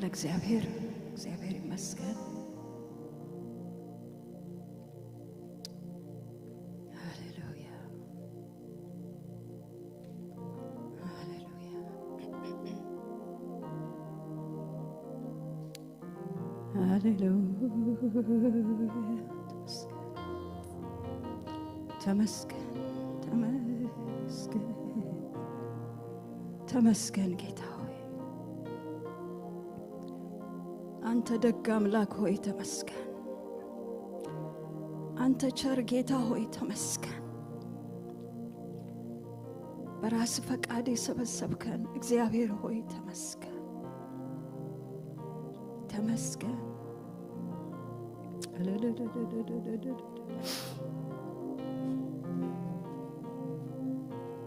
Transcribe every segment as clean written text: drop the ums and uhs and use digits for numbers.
ለእግዚአብሔር ይመስገን። ሃሌሉያ ሃሌሉያ ሃሌሉያ። ተመስገን ተመስገን ተመስገን ጌታ ሆይ፣ አንተ ደግ አምላክ ሆይ ተመስገን። አንተ ቸር ጌታ ሆይ ተመስገን። በራስ ፈቃድ የሰበሰብከን እግዚአብሔር ሆይ ተመስገን ተመስገን።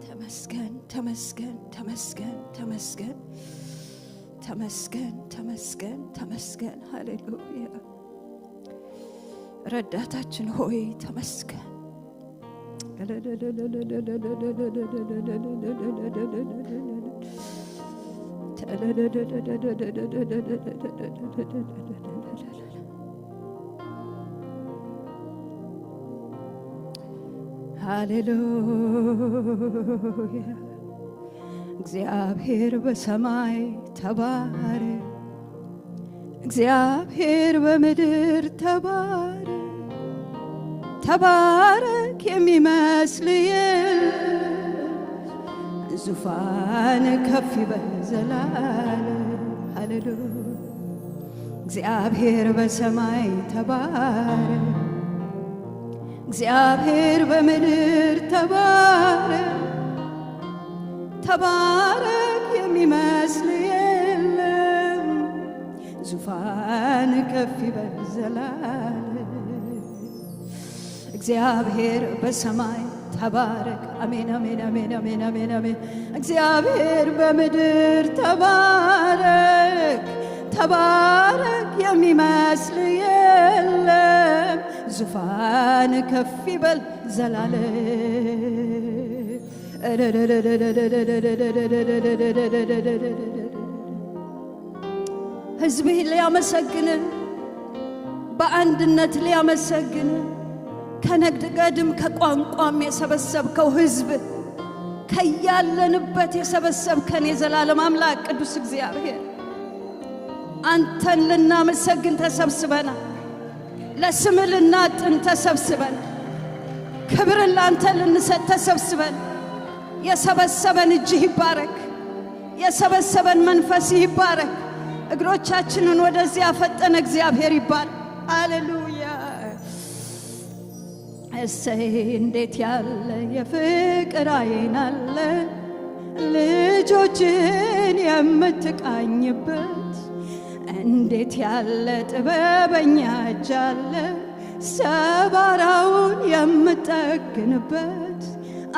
ተመስገን ተመስገን ተመስገን ተመስገን ተመስገን ተመስገን ተመስገን። ሃሌሉያ። ረዳታችን ሆይ ተመስገን። ሃሌሉያ። እግዚአብሔር በሰማይ ተባረክ፣ እግዚአብሔር በምድር ተባረክ። ተባረክ የሚመስል ዙፋን ከፍ ይበል ዘላለም። ሃሌሉያ። እግዚአብሔር በሰማይ ተባረክ፣ እግዚአብሔር በምድር ተባረክ። ተባረክ የሚመስል የለም፣ ዙፋን ከፍ ይበል ዘላለም። እግዚአብሔር በሰማይ ተባረክ። አሜን አሜን አሜን አሜን አሜን አሜን። እግዚአብሔር በምድር ተባረክ። ተባረክ የሚመስል የለም፣ ዙፋን ከፍ ይበል ዘላለም። ሕዝብህ ሊያመሰግን በአንድነት ሊያመሰግን ከነግድ ገድም ከቋንቋም የሰበሰብከው ሕዝብ ከያለንበት የሰበሰብከን የዘላለም አምላክ ቅዱስ እግዚአብሔር አንተን ልናመሰግን ተሰብስበናል። ለስምህ ልናጥን ተሰብስበን፣ ክብርን ላንተ ልንሰጥ ተሰብስበን። የሰበሰበን እጅህ ይባረክ፣ የሰበሰበን መንፈስ ይባረክ። እግሮቻችንን ወደዚህ ያፈጠነ እግዚአብሔር ይባረክ። ሃሌሉያ። እሰይ እንዴት ያለ የፍቅር ዓይን አለ፣ ልጆችን የምትቃኝበት። እንዴት ያለ ጥበበኛ እጅ አለ፣ ሰባራውን የምጠግንበት።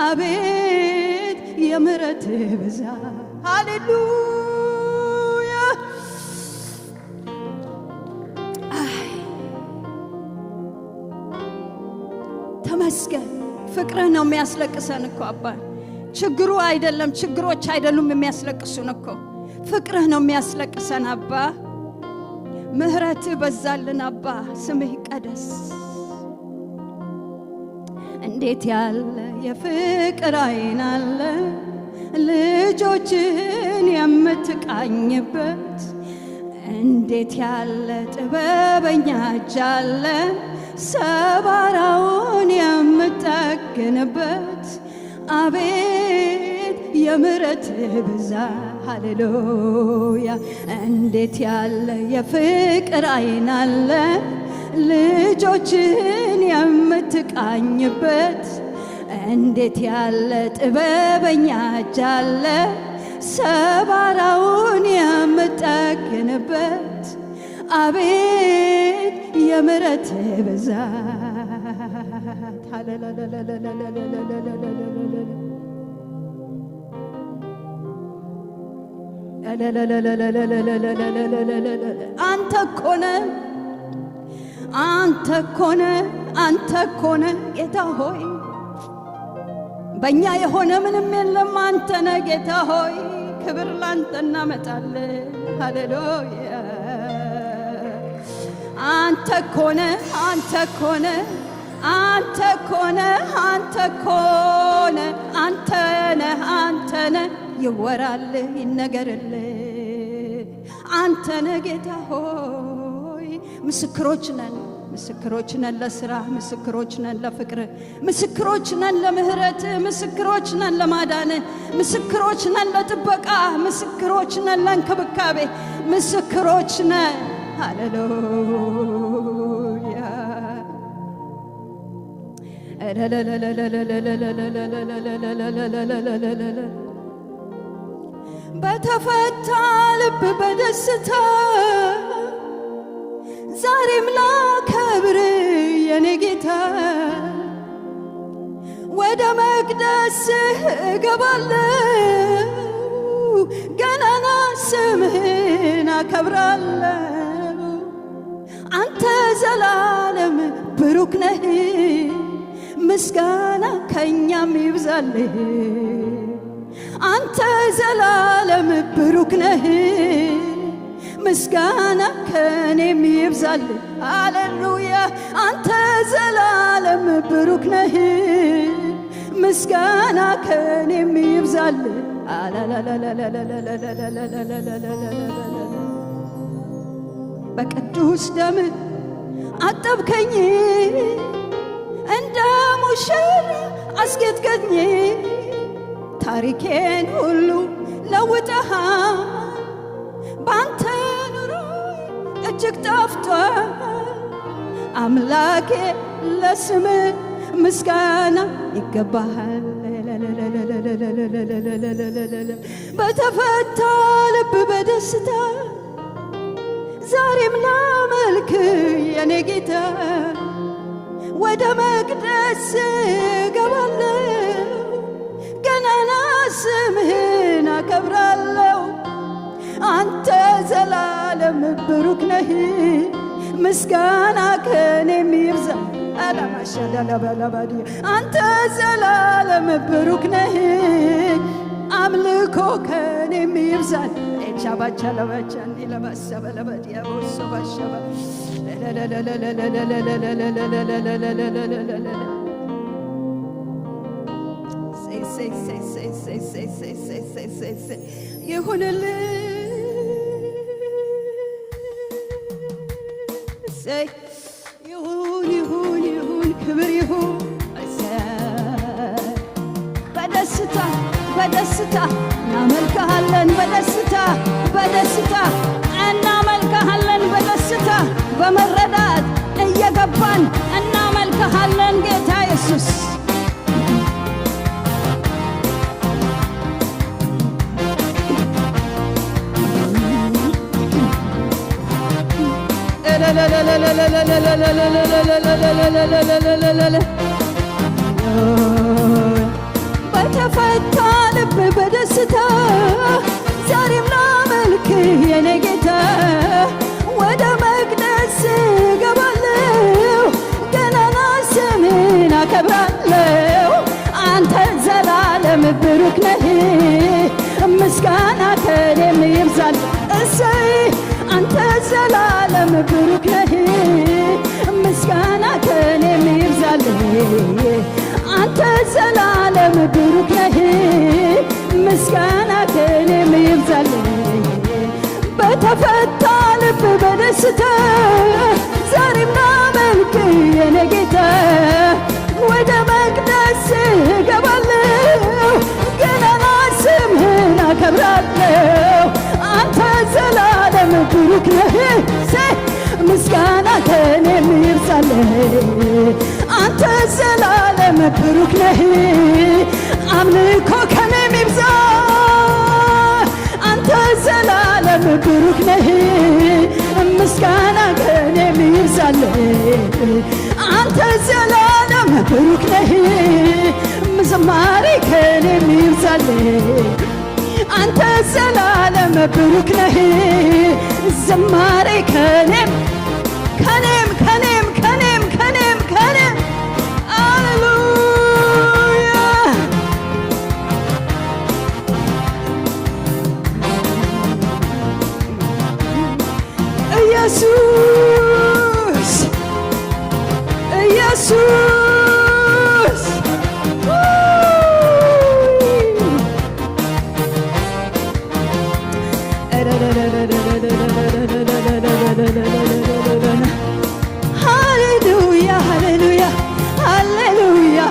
አቤት የምሕረትህ ብዛት። ሃሌሉያ። ተመስገን። ፍቅርህ ነው የሚያስለቅሰን እኮ አባ። ችግሩ አይደለም፣ ችግሮች አይደሉም የሚያስለቅሱን እኮ ፍቅርህ ነው የሚያስለቅሰን አባ። ምሕረትህ በዛልን አባ። ስምህ ይቀደስ። እንዴት ያለ የፍቅር ዓይን አለ፣ ልጆችን የምትቃኝበት። እንዴት ያለ ጥበበኛ እጅ አለ፣ ሰባራውን የምጠግንበት። አቤት የምሕረትህ ብዛት። ሃሌሉያ። እንዴት ያለ የፍቅር ዓይን አለ፣ ልጆችን የምትቃኝበት። እንዴት ያለ ጥበበኛ እጅ አለ፣ ሰባራውን የምጠግንበት። አቤት የምሕረትህ ብዛት። አንተ እኮ ነህ፣ አንተ እኮ ነህ፣ አንተ እኮ ነህ ጌታ ሆይ። በእኛ የሆነ ምንም የለም። አንተ ነህ ጌታ ሆይ። ክብር ላንተ እናመጣለን። ሃሌሉያ አንተ ኮነ አንተ ኮነ አንተ ኮነ አንተ ኮነ አንተ ነህ ይወራል ይነገርል አንተ ነህ ጌታ ሆይ ምስክሮች ነን ለሥራ ምስክሮች ነን ለፍቅር ምስክሮች ነን ለምህረት ምስክሮች ነን ለማዳን ምስክሮች ነን ለጥበቃ ምስክሮች ነን ለእንክብካቤ ምስክሮች ነን ሃሌሉያ በተፈታ ልብ በደስታ ዛሬም ላከብር የኔ ጌታ ወደ መቅደስ እገባለሁ ገናና ስምህን አከብራለሁ አንተ ዘላለም ብሩክ ነህ ምስጋና ከኛም ይብዛልህ አንተ ዘላለም ብሩክ ነህ ምስጋና ከኔም ይብዛልህ ሃሌሉያ አንተ ዘላለም ብሩክ ነህ ምስጋና ከኔም ይብዛልህ በቅዱስ ደም አጠብከኝ እንደ ሙሽራ አስጌጥከኝ ታሪኬን ሁሉ ለውጠሃል ባንተ ኑሮ እጅግ ጣፍቷል አምላኬ ለስምህ ምስጋና ይገባሃል በተፈታ ልብ በደስታ ዛሬም ላመልክ የኔ ጌታ ወደ መቅደስ እገባለሁ ገናና ስምህን አከብራለሁ አንተ ዘላለም ብሩክ ነህ ምስጋና ከኔም ይብዛ አላማሻዳላባላባዲ አንተ ዘላለም ብሩክ ነህ አምልኮ ከኔም ይብዛል ቻባቻ ለባቻን ለባሰበ ለባዲያ ወሰባሸባ ይሁንልህ ይሁን ክብር ይሁን በደስታ እናመልክሃለን በደስታ እናመልክሃለን በደስታ በመረዳት እየገባን እናመልክሃለን ጌታ ኢየሱስ በተፈታ ልብ በደስታ ዛሬም ላመልክ የኔ ጌታ ወደ መቅደስ እገባለሁ ገናና ስምህን አከብራለሁ አንተ ዘላለም ብሩክ ነህ ምስጋና ከኔም ይብዛል እሰይ አንተ ዘላለም ብሩክ ነህ ምስጋና ከኔም ይብዛል አንተ ዘላለም ብሩክ ነህ ምስጋና ከኔም ይብዛል በተፈታ ልብ በደስታ ዛሬም ላመልክ የኔ ጌታ ወደ መቅደስ እገባለሁ ገናና ስምህን አከብራለሁ አንተ ዘላለም ብሩክ ነህ ምስጋና ከኔም ይብዛል አንተ ዘላለም ብሩክ ነህ አምልኮ ከኔም ይብዛ አንተ ዘላለም ብሩክ ነህ ምስጋና ከኔም ይብዛል አንተ ዘላለም ብሩክ ነህ ዝማሬ ከኔም ይብዛል አንተ ዘላለም ብሩክ ነህ ዝማሬ ከኔም ሃሌሉያ ኢየሱስ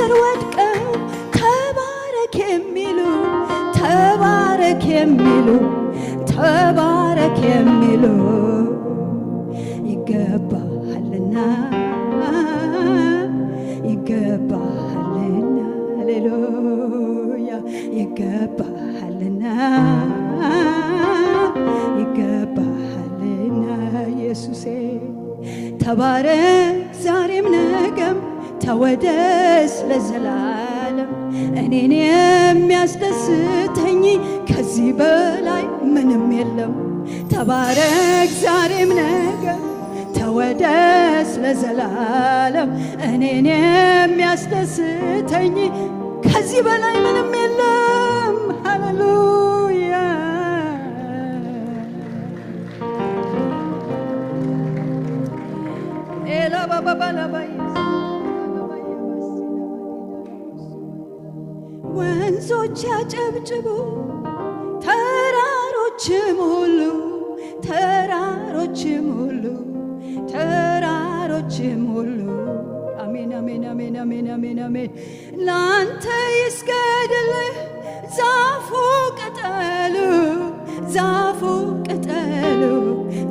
ስር ወድቀው ተባረክ የሚሉ ተባረክ የሚሉ ተባረክ የሚሉ ይገባሃልና ይገባሃልና ሃሌሉያ ይገባሃልና ይገባሃልና ኢየሱሴ ተባረክ ዛሬም ነገም ተወደስ ለዘላለም እኔን የሚያስደስተኝ ከዚህ በላይ ምንም የለም። ተባረክ ዛሬም ነገም ተወደስ ለዘላለም እኔን የሚያስደስተኝ ከዚህ በላይ ምንም የለም። ሃሌሉያ ኤላ ባባባላባይ ወንዞች ያጨብጭቡ ተራሮችም ሁሉ ተራሮችም ሁሉ ተራሮችም ሁሉ አሜን አሜን አሜን አሜን አሜን አሜን ላንተ ይስገድልህ ዛፉ ቅጠሉ ዛፉ ቅጠሉ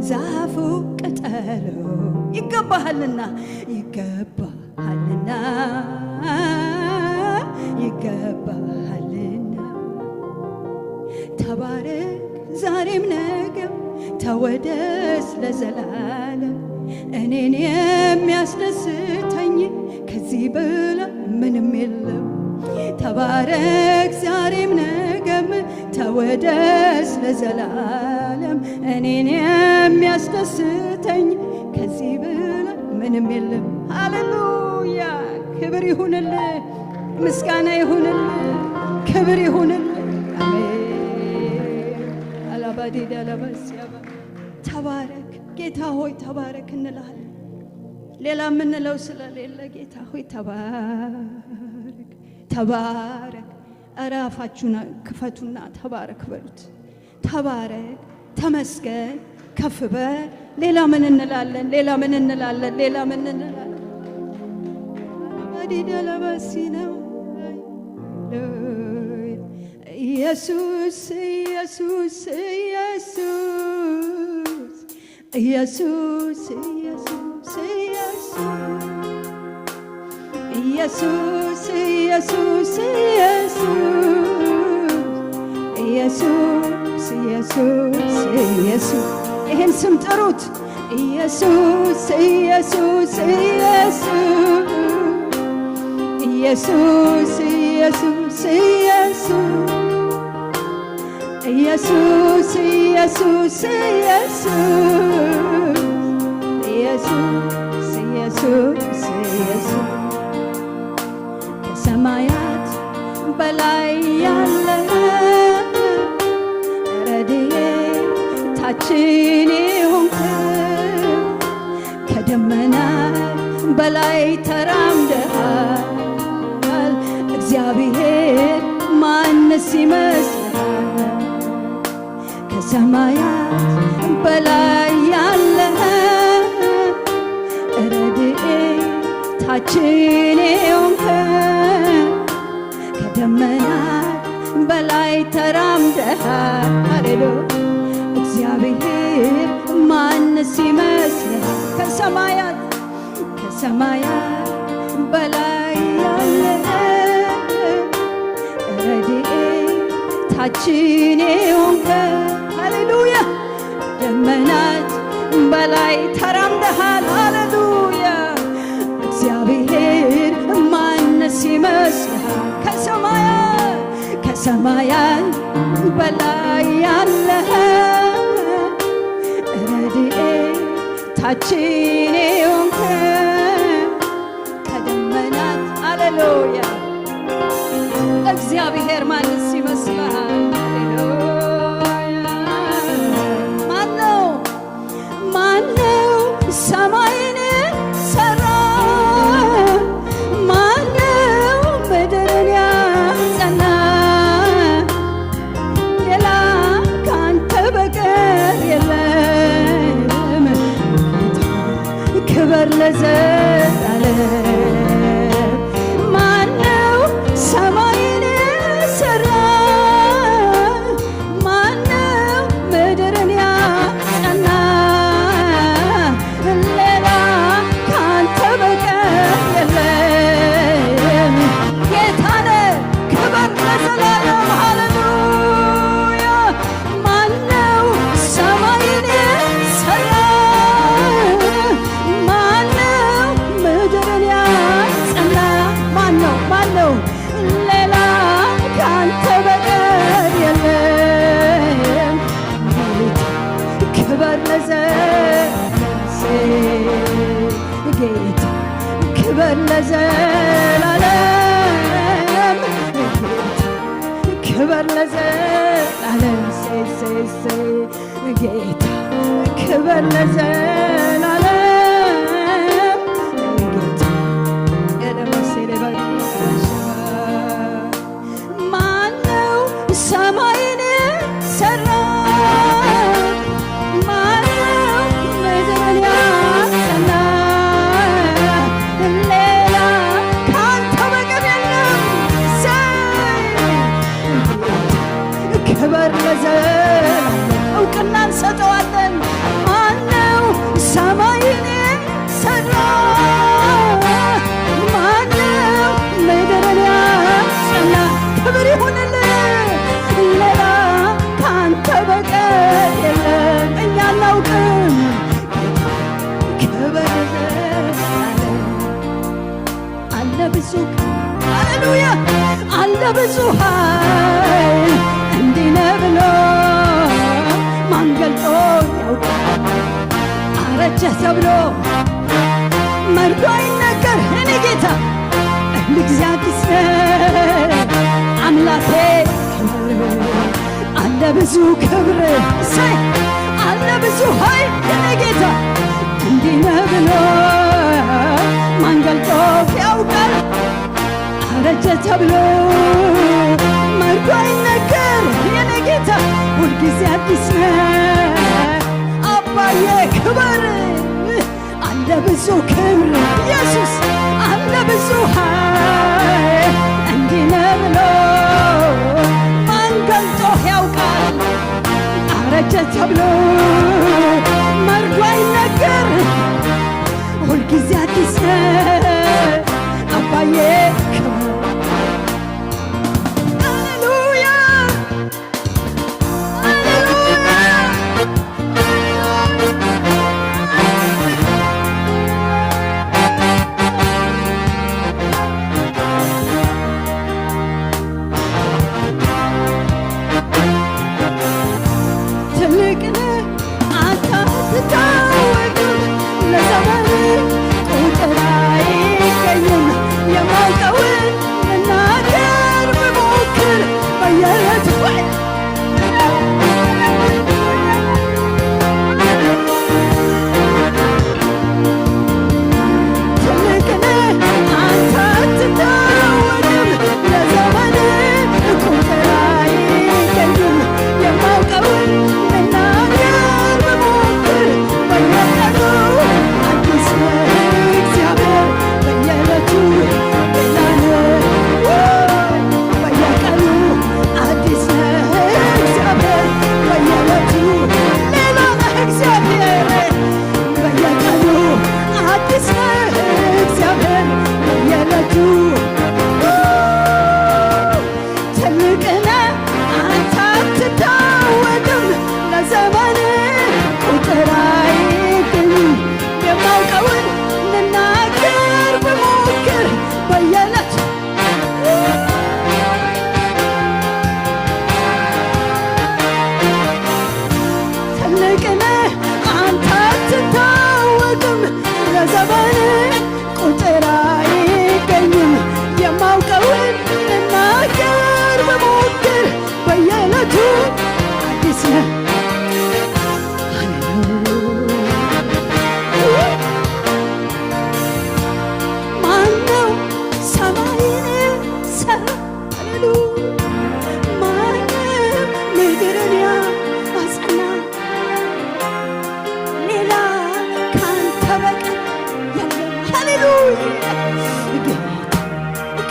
ዛፉ ቅጠሉ ይገባሃልና ይገባሃልና ይገባሃልና ተባረክ ዛሬም ነገም ተወደስ ለዘላለም እኔን የሚያስደስተኝ ከዚህ በላይ ምንም የለም። ተባረክ ዛሬም ነገም ተወደስ ለዘላለም እኔን የሚያስደስተኝ ከዚህ በላይ ምንም የለም። ሃሌሉያ ክብር ይሁንልህ፣ ምስጋና ይሁንልህ፣ ክብር ይሁንልህ። አሜን አላባዲዳ ለበሲያባ ተባረክ ጌታ ሆይ ተባረክ እንልሃለን። ሌላ የምንለው ስለሌለ ጌታ ሆይ ተባረክ ተባረክ። ኧረ አፋችሁን ክፈቱና ተባረክ በሉት። ተባረክ ተመስገን ከፍ በል። ሌላ ምን እንላለን? ሌላ ምን እንላለን? ሌላ ምን እንላለን? አባዲዳ ለበሲ ነው ኢየሱስ ኢየሱስ ኢየሱስ ኢየሱስ ኢየሱስ ኢየሱስ ኢየሱስ ኢየሱስ ኢየሱስ ኢየሱስ ይህን ስም ጥሩት። ኢየሱስ ኢየሱስ ኢየሱስ ኢየሱስ ኢየሱስ ኢየሱስ ኢየሱስ ኢየሱስ ኢየሱስ ኢየሱስ ከሰማያት በላይ ያለ ረድኤታችን የሆንክ ከደመና በላይ ተራምደሃል እግዚአብሔር ማንስ ይመስልሃል? ከሰማያት በላይ ያለ ረድኤታችን የሆንክ ከደመናት በላይ ተራምደሃል። ሃሌሉያ እግዚአብሔር ማንስ ይመስልሃል? ከሰማያት በላይ ያለ ረድኤታችን የሆንክ ሃሌሉያ ደመናት በላይ ተራምደሃል። ሃሌሉያ እግዚአብሔር ማንስ ይመስልሃል? ከሰማያት በላይ ያለ ረድኤታችን የሆንክ ከደመናት ሃሌሉያ እግዚአብሔር ማንስ ይመስልሃል? ማነው ሰማይን ሰራ? ማነው ምድርን ያጸና? ሌላ ካንተ በቀር የለም። ክብር ለዘላለም። ማነው ለዘላለም ጌታ ክብር ለዘላለም ጌታ ማነው ሰማይን ሰራ ማነው ምድርን ያጸና ሌላ ካንተ በቀር የለም ክብር ለዘላለም እውቅና እንሰጠዋለን ማነው ሰማይን ሰራ ማነው ምድርን ያጸና ክብር ይሁንልህ ሌላ ካንተ በቀር የለም እኛ አናውቅም ክብር ለዘላለም አለ ብዙ ሃሌሉያ አለ ብዙ ኃይል እንዲህ ነው ብሎ ማን ገልጦ ያውቃል አረጀ ተብሎ መርዶ አይነገር እኔ ጌታ ጊዜ አዲስ አምላኬ አለ ብዙ ክብር ሳይ አለ ብዙ ኃይል እኔ ጌታ እንዲህ ነው ብሎ ማን ገልጦ ያውቃል አረጀ ተብሎ መርዶ አይነገር የኔ ጌታ ሁልጊዜ አዲስ አባዬ ክብር አለ ብዙ ክብር ኢየሱስ አለ ብዙ ኃይል እንዲህ ነው ብሎ ማን ገልጦ ያውቃል አረጀ ተብሎ መርዶ አይነገር ሁልጊዜ አዲስ አባዬ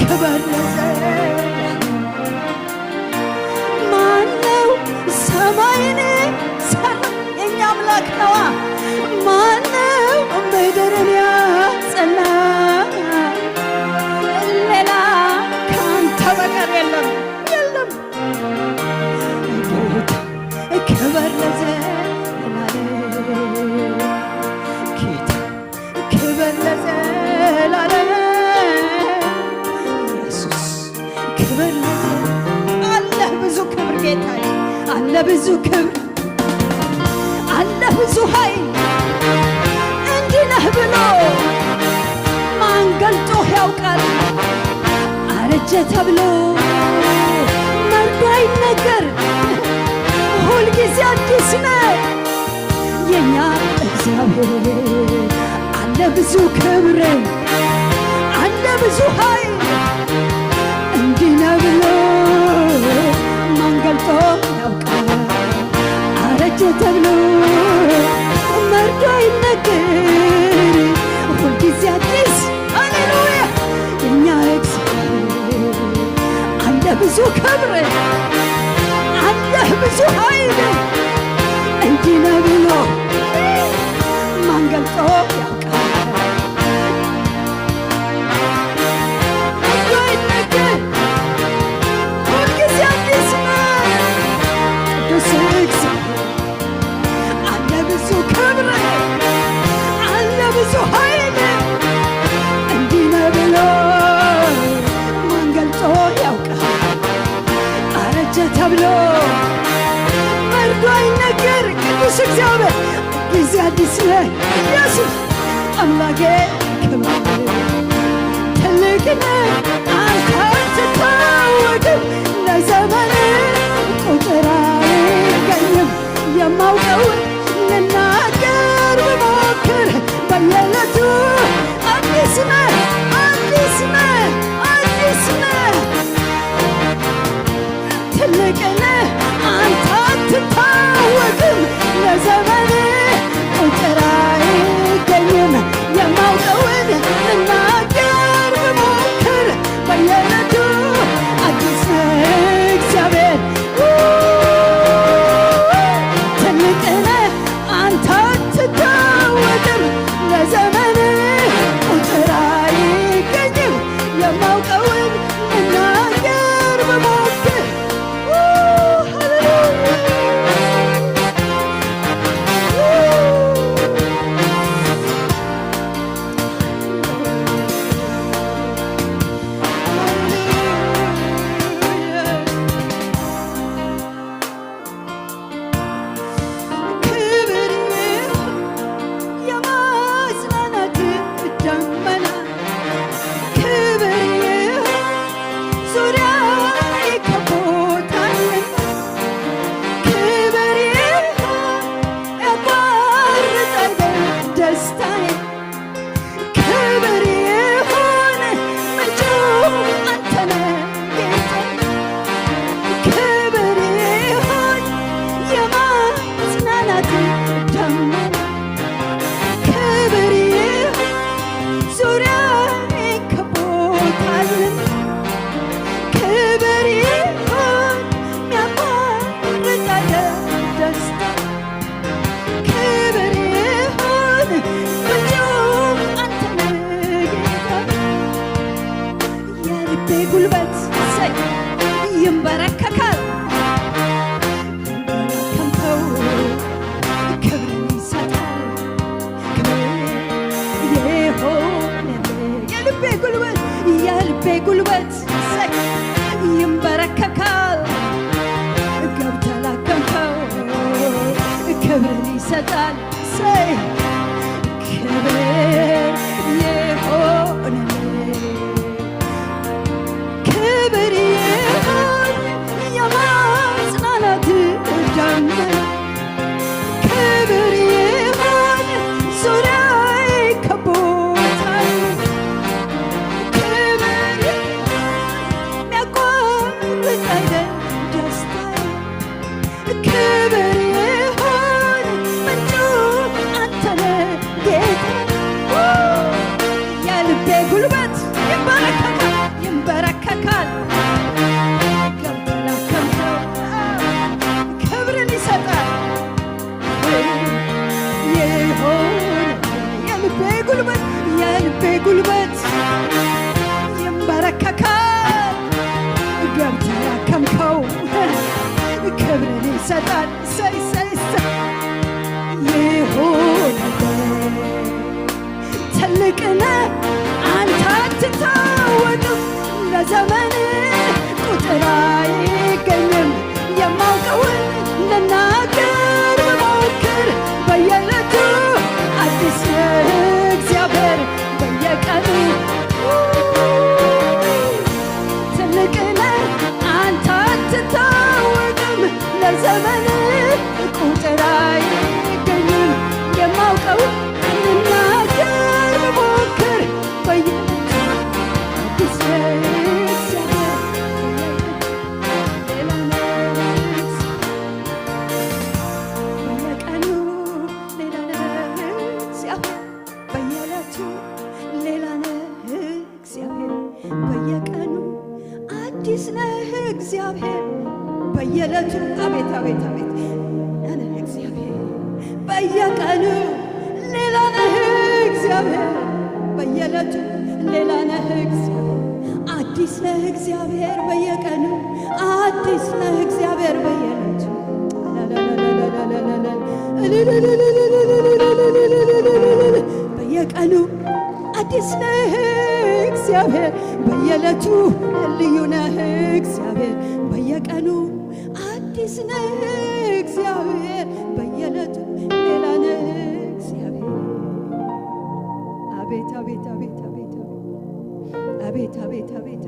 ክብር ማነው ሰማይን ሰራ የኛ አምላክ ነዋ ማነው ምድርን ያጸና ሌላ ካንተ በቀር የለም የለም ጌታ ክብር ለዘላለም ጌታ ክብር ለዘላለም አለ ብዙ ክብር ጌታዬ አለ ብዙ ክብር አለ ብዙ ኃይል እንዲህ ነህ ብሎ ማን ገልጦ ያውቃል አረጀ ተብሎ መርዶ አይነገር ሁልጊዜ አዲስ ነው የኛ እግዚአብሔር። አለ ብዙ ክብር አለ ብዙ ኃይል እንዲህ ነው ብሎ ማን ገልጦ ያውቃል? አረጀ ተብሎ መርዶ አይነገር ሁልጊዜ አዲስ ሃሌሉያ የኛ እግዚአብሔር። አለ ብዙ ክብር አለ ብዙ ኃይል እንዲህ ነው ብሎ ማን ገልጦ ያውቃል? ሁልጊዜ አዲስ ነው ቅዱስ እግዚአብሔር። አለ ብዙ ክብር አለ ብዙ ኃይል እንዲህ ነው ብሎ ማን ገልጦ ያውቃል? አረጀ ተብሎ መርዶ አይነገር ቅዱስ እግዚአብሔር። ጊዜ አዲስ ነህ ኢየሱስ አምላኬ ክብር ትልቅ ነህ አንተ አትታወቅም ለዘመን ቁጥር አይገኝም። የማውቀውን ልናገር ብሞክር በየዕለቱ አዲስ ነህ አዲስ ነህ አዲስ ነህ ትልቅ ነህ አንተ አትታወቅም ለዘመን ቁጥር አይገኝም። የማውቀውን ልናገር ብሞክር በየዕለቱ አዲስ ነህ እግዚአብሔር። ትልቅ ነህ አንተ አትታወቅም ለዘመን ቁጥር አይገኝም። የማውቀውን ልናገር ብሞክር ጉልበት ይንበረከካል ከንተው ክብርን ይሰጣል። የልቤ ጉልበት ይንበረከካል ገብተህ ላከምከው ክብርን ይሰጣል። ክብር ይሆንልህ ክብር ይሆን የማጽናናት ደመና ክብር ይሆን ዙሪያዬ ከቦታል ክብር የሚያቋርጥ አይደል ደስታዬ ክብር ይሆን ምንጩ አንተ ነህ ጌታ። የልቤ ጉልበት ይንበረከካል ገብተህ ላከምከው ክብርን ይሰጣል። ይሆን የልቤ ጉልበት ይንበረከካል ገብተህ ላከምከው ክብርን ይሰጣል። ይሆን ትልቅ ነህ አንተ አትታወቅም ለዘመን ቁጥር አይገኝም። የማውቀውን ልናገር ብሞክር በየዕለቱ አዲስ ነህ እግዚአብሔር በየቀኑ ትልቅ ነህ አንተ አትታወቅም ለዘመን ቁጥር አይገኝም የማውቀው ልናገር ብሞክር አዲስ እግዚአብሔር ሌላ ነህ በየቀኑ ሌላ ነህ እግዚአብሔር በየዕለቱ ሌላ ነህ እግዚአብሔር በየቀኑ አዲስ ነህ እግዚአብሔር በየዕለቱ አቤት አቤት አቤት ነህ እግዚአብሔር በየቀኑ ሌላ ነህ እግዚአብሔር በየዕለቱ ሌላ ነህ እግዚአብሔር አዲስ ነህ እግዚአብሔር በየቀኑ አዲስ ነህ እግዚአብሔር በየዕለቱ በየቀኑ አዲስ ነህ እግዚአብሔር በየዕለቱ ልዩ ነህ እግዚአብሔር በየቀኑ አዲስ ነህ እግዚአብሔር በየዕለቱ ሌላ ነህ እግዚአብሔር አቤት አቤት አቤት አቤት አቤት አቤት አቤት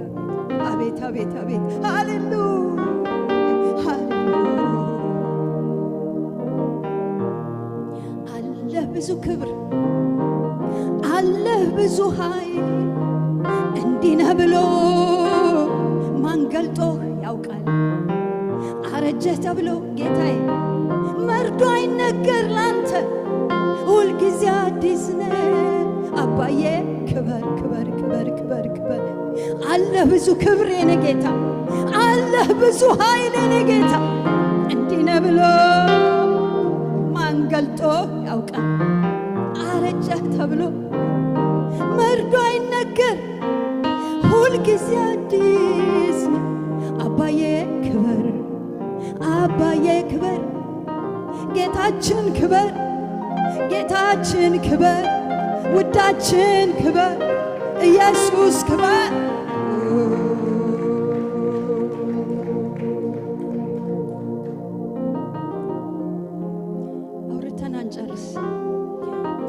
አቤት አቤት አቤት ሃሌሉያ ሃሌሉያ አለህ ብዙ ክብር አለህ ብዙ ኃይል እንዲህ ነህ ብሎ ማን ገልጦህ ያውቃል አረጀህ ተብሎ ጌታዬ መርዶ አይነገር ላንተ ሁልጊዜ አዲስ ነህ አባዬ ክበር ክበር ክበር ክበር ክበር አለህ ብዙ ክብር የኔ ጌታ አለህ ብዙ ኃይል የኔ ጌታ እንዲህ ነህ ብሎ ማን ገልጦ ያውቃል አረጀህ ተብሎ መርዶ አይነገር ሁልጊዜ አዲስ ነህ አባዬ ክበር አባዬ ክበር ጌታችን ክበር ጌታችን ክበር ውዳችን ክበር ኢየሱስ ክበር አውርተን አንጨርስ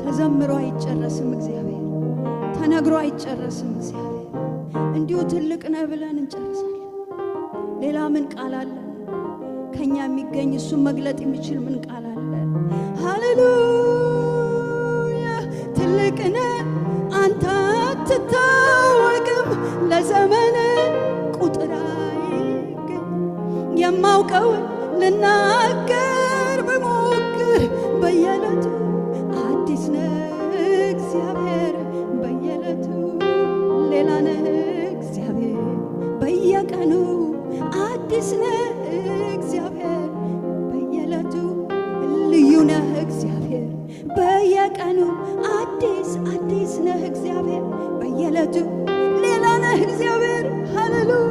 ተዘምሮ አይጨረስም እግዚአብሔር ተነግሮ አይጨረስም እግዚአብሔር እንዲሁ ትልቅ ነህ ብለን እንጨርሳለን ሌላ ምን ቃል አለ ከኛ የሚገኝ እሱን መግለጥ የሚችል ምን ቃል አለ ሃሌሉያ ትልቅ ነህ አንተ አትታወቅም ለዘመን ቁጥር አይገኝ የማውቀውን ልናገር ብሞክር በየዕለቱ አዲስ ነህ እግዚአብሔር በየዕለቱ ሌላ ነህ እግዚአብሔር በየቀኑ አዲስ ነህ እግዚአብሔር በየዕለቱ ልዩ ነህ እግዚአብሔር በየቀኑ አዲስ አዲስ ነህ እግዚአብሔር በየዕለቱ ሌላ ነህ እግዚአብሔር ሃሌሉያ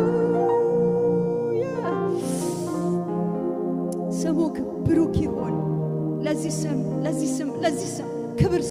ስሙ ብሩክ ይሁን ለዚህ ስም ክብር